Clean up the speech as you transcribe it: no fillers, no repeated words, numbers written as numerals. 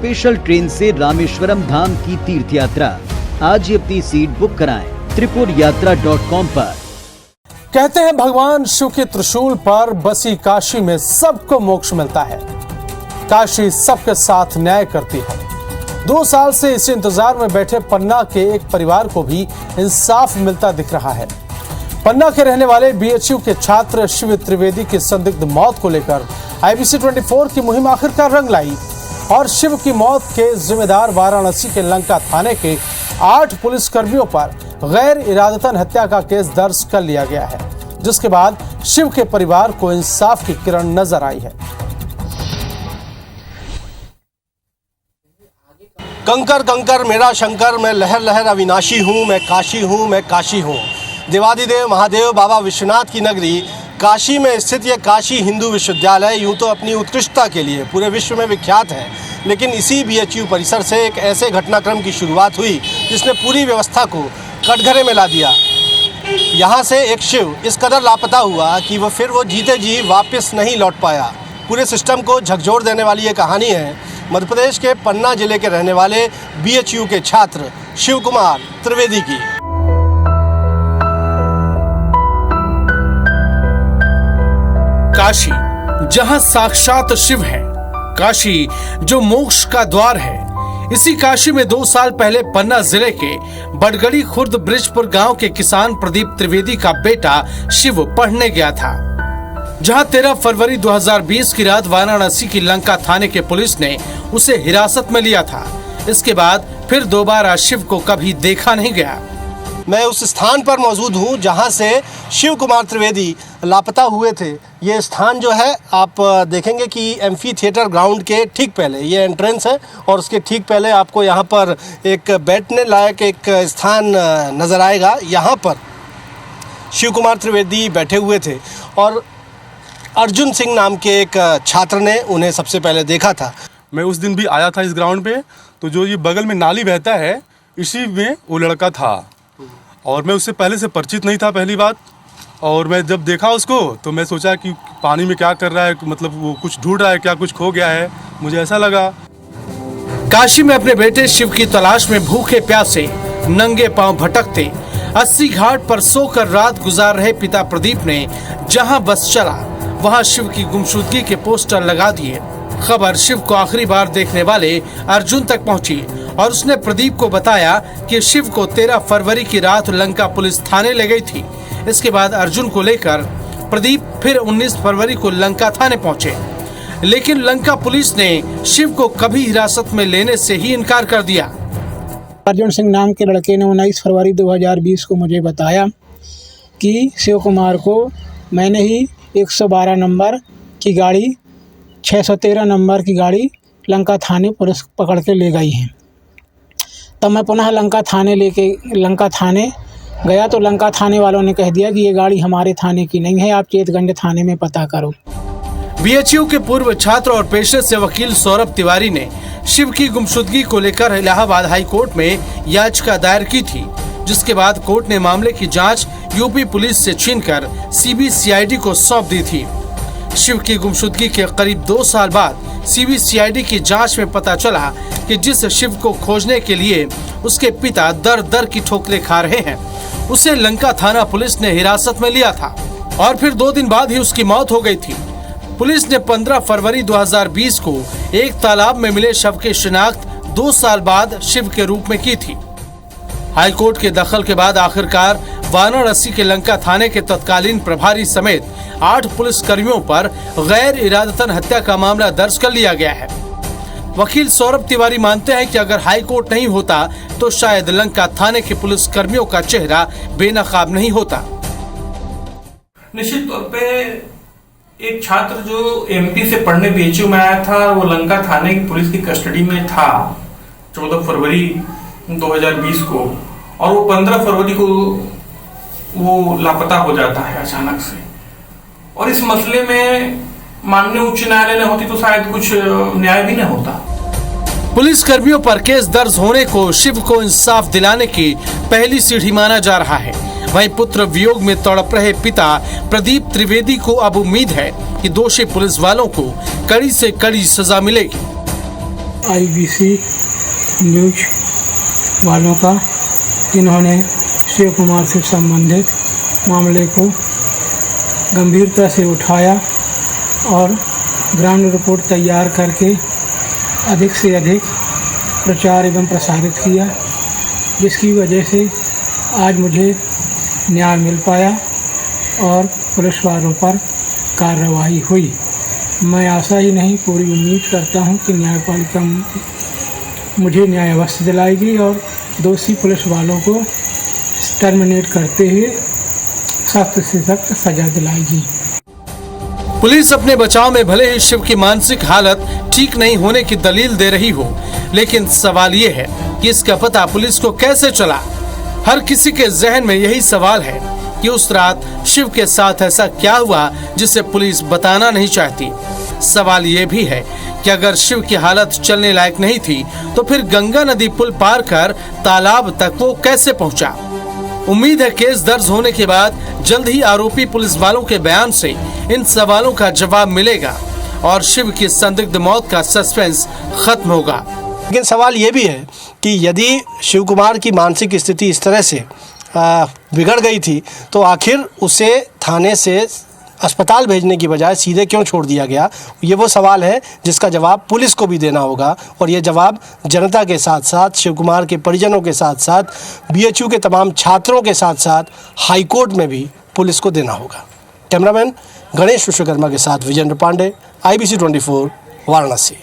Special train से रामेश्वरम धाम की तीर्थ यात्रा। आज ही अपनी सीट बुक कराएं त्रिपुरयात्रा.com पर। कहते हैं भगवान शिव के त्रिशूल पर बसी काशी में सबको मोक्ष मिलता है। काशी सबके साथ न्याय करती है। 2 साल से इसी इंतजार में बैठे पन्ना के एक परिवार को भी इंसाफ मिलता दिख रहा है। पन्ना के रहने वाले बीएचयू के छात्र शिव त्रिवेदी की संदिग्ध मौत को लेकर IBC 24 की मुहिम आखिरकार रंग लाई और शिव की मौत के जिम्मेदार वाराणसी के लंका थाने के 8 पुलिसकर्मियों पर गैर इरादतन हत्या का केस दर्ज कर लिया गया है, जिसके बाद शिव के परिवार को इंसाफ की किरण नजर आई है। कंकर कंकर मेरा शंकर, मैं लहर लहर अविनाशी हूँ, मैं काशी हूँ, मैं काशी हूँ। देवादिदेव महादेव बाबा विश्वनाथ की नगरी काशी में स्थित यह काशी हिंदू विश्वविद्यालय यूँ तो अपनी उत्कृष्टता के लिए पूरे विश्व में विख्यात है, लेकिन इसी बीएचयू परिसर से एक ऐसे घटनाक्रम की शुरुआत हुई जिसने पूरी व्यवस्था को कटघरे में ला दिया। यहाँ से एक शिव इस कदर लापता हुआ कि वो जीते जी वापस नहीं लौट पाया। पूरे सिस्टम को झकझोर देने वाली ये कहानी है मध्य प्रदेश के पन्ना जिले के रहने वाले बीएचयू के छात्र शिव कुमार त्रिवेदी की। काशी जहां साक्षात शिव है, काशी जो मोक्ष का द्वार है, इसी काशी में 2 साल पहले पन्ना जिले के बड़गड़ी खुर्द ब्रिजपुर गांव के किसान प्रदीप त्रिवेदी का बेटा शिव पढ़ने गया था, जहां 13 फरवरी 2020 की रात वाराणसी की लंका थाने के पुलिस ने उसे हिरासत में लिया था। इसके बाद फिर दोबारा शिव को कभी देखा नहीं गया। मैं उस स्थान पर मौजूद हूँ जहाँ से शिव कुमार त्रिवेदी लापता हुए थे। ये स्थान जो है आप देखेंगे कि एम्फी थिएटर ग्राउंड के ठीक पहले ये एंट्रेंस है और उसके ठीक पहले आपको यहाँ पर एक बैठने लायक एक स्थान नज़र आएगा। यहाँ पर शिव कुमार त्रिवेदी बैठे हुए थे और अर्जुन सिंह नाम के एक छात्र ने उन्हें सबसे पहले देखा था। मैं उस दिन भी आया था इस ग्राउंड पे, तो जो ये बगल में नाली बहता है इसी में वो लड़का था और मैं उससे पहले से परिचित नहीं था पहली बात। और मैं जब देखा उसको तो मैं सोचा कि पानी में क्या कर रहा है, मतलब वो कुछ ढूंढ रहा है क्या, कुछ खो गया है, मुझे ऐसा लगा। काशी में अपने बेटे शिव की तलाश में भूखे प्यासे नंगे पांव भटकते 80 घाट पर सोकर रात गुजार रहे पिता प्रदीप ने जहां बस चला वहां शिव की गुमशुदगी के पोस्टर लगा दिए। खबर शिव को आखिरी बार देखने वाले अर्जुन तक पहुंची और उसने प्रदीप को बताया कि शिव को 13 फरवरी की रात लंका पुलिस थाने ले गई थी। इसके बाद अर्जुन को लेकर प्रदीप फिर 19 फरवरी को लंका थाने पहुंचे, लेकिन लंका पुलिस ने शिव को कभी हिरासत में लेने से ही इनकार कर दिया। अर्जुन सिंह नाम के लड़के ने 19 फरवरी 2020 को मुझे बताया कि शिव कुमार को मैंने ही 112 नंबर की गाड़ी 613 नंबर की गाड़ी लंका थाने पुलिस पकड़ के ले गई है। तब मैं पुनः लंका थाने गया तो लंका थाने वालों ने कह दिया कि ये गाड़ी हमारे थाने की नहीं है, आप चेतगंज थाने में पता करो। बीएचयू के पूर्व छात्र और पेशे से वकील सौरभ तिवारी ने शिव की गुमशुदगी को लेकर इलाहाबाद हाई कोर्ट में याचिका दायर की थी, जिसके बाद कोर्ट ने मामले की जांच यूपी पुलिस से छीनकर CBCID को सौंप दी थी। शिव की गुमशुदगी के करीब 2 साल बाद CBCID की जांच में पता चला कि जिस शिव को खोजने के लिए उसके पिता दर दर की ठोकरें खा रहे हैं, उसे लंका थाना पुलिस ने हिरासत में लिया था और फिर 2 दिन बाद ही उसकी मौत हो गई थी। पुलिस ने 15 फरवरी 2020 को एक तालाब में मिले शव की शिनाख्त 2 साल बाद शिव के रूप में की थी। हाईकोर्ट के दखल के बाद आखिरकार वाराणसी के लंका थाने के तत्कालीन प्रभारी समेत 8 पुलिस कर्मियों पर गैर इरादतन हत्या का मामला दर्ज कर लिया गया है। वकील सौरभ तिवारी मानते हैं कि अगर हाई कोर्ट नहीं होता तो शायद लंका थाने के पुलिस कर्मियों का चेहरा बेनकाब नहीं होता। निश्चित तौर पे एक छात्र जो MP से पढ़ने बीएचयू में आया था, वो लंका थाने की पुलिस की कस्टडी में था 14 फरवरी 2020 को, और वो 15 फरवरी को वो लापता हो जाता है अचानक से। और इस मसले में माननीय उच्च न्यायालय ने होती तो शायद कुछ न्याय भी न होता। पुलिस कर्मियों पर केस दर्ज होने को शिव को इंसाफ दिलाने की पहली सीढ़ी माना जा रहा है। वहीं पुत्र वियोग में तड़प रहे पिता प्रदीप त्रिवेदी को अब उम्मीद है कि दोषी पुलिस वालों को कड़ी से कड़ी सजा मिलेगी। IBC न्यूज वालों का, जिन्होंने शिव कुमार से संबंधित मामले को गंभीरता से उठाया और ग्राउंड रिपोर्ट तैयार करके अधिक से अधिक प्रचार एवं प्रसारित किया, जिसकी वजह से आज मुझे न्याय मिल पाया और पुलिस वालों पर कार्रवाई हुई। मैं आशा ही नहीं पूरी उम्मीद करता हूं कि न्यायपालिका मुझे न्याय अवश्य दिलाएगी और दोषी पुलिस वालों को टर्मिनेट करते हुए सख्त से सख्त सजा दिलाएगी। पुलिस अपने बचाव में भले ही शिव की मानसिक हालत ठीक नहीं होने की दलील दे रही हो, लेकिन सवाल ये है कि इसका पता पुलिस को कैसे चला। हर किसी के जहन में यही सवाल है कि उस रात शिव के साथ ऐसा क्या हुआ जिसे पुलिस बताना नहीं चाहती। सवाल ये भी है कि अगर शिव की हालत चलने लायक नहीं थी तो फिर गंगा नदी पुल पार कर तालाब तक वो कैसे पहुंचा। उम्मीद है केस दर्ज होने के बाद जल्द ही आरोपी पुलिस वालों के बयान से इन सवालों का जवाब मिलेगा और शिव की संदिग्ध मौत का सस्पेंस खत्म होगा। लेकिन सवाल ये भी है कि यदि शिव कुमार की मानसिक स्थिति इस तरह से बिगड़ गई थी तो आखिर उसे थाने से अस्पताल भेजने की बजाय सीधे क्यों छोड़ दिया गया। ये वो सवाल है जिसका जवाब पुलिस को भी देना होगा और ये जवाब जनता के साथ साथ शिव कुमार के परिजनों के साथ साथ BHU के तमाम छात्रों के साथ साथ हाईकोर्ट में भी पुलिस को देना होगा। कैमरामैन गणेश विश्वकर्मा के साथ विजेंद्र पांडे, IBC 24 वाराणसी।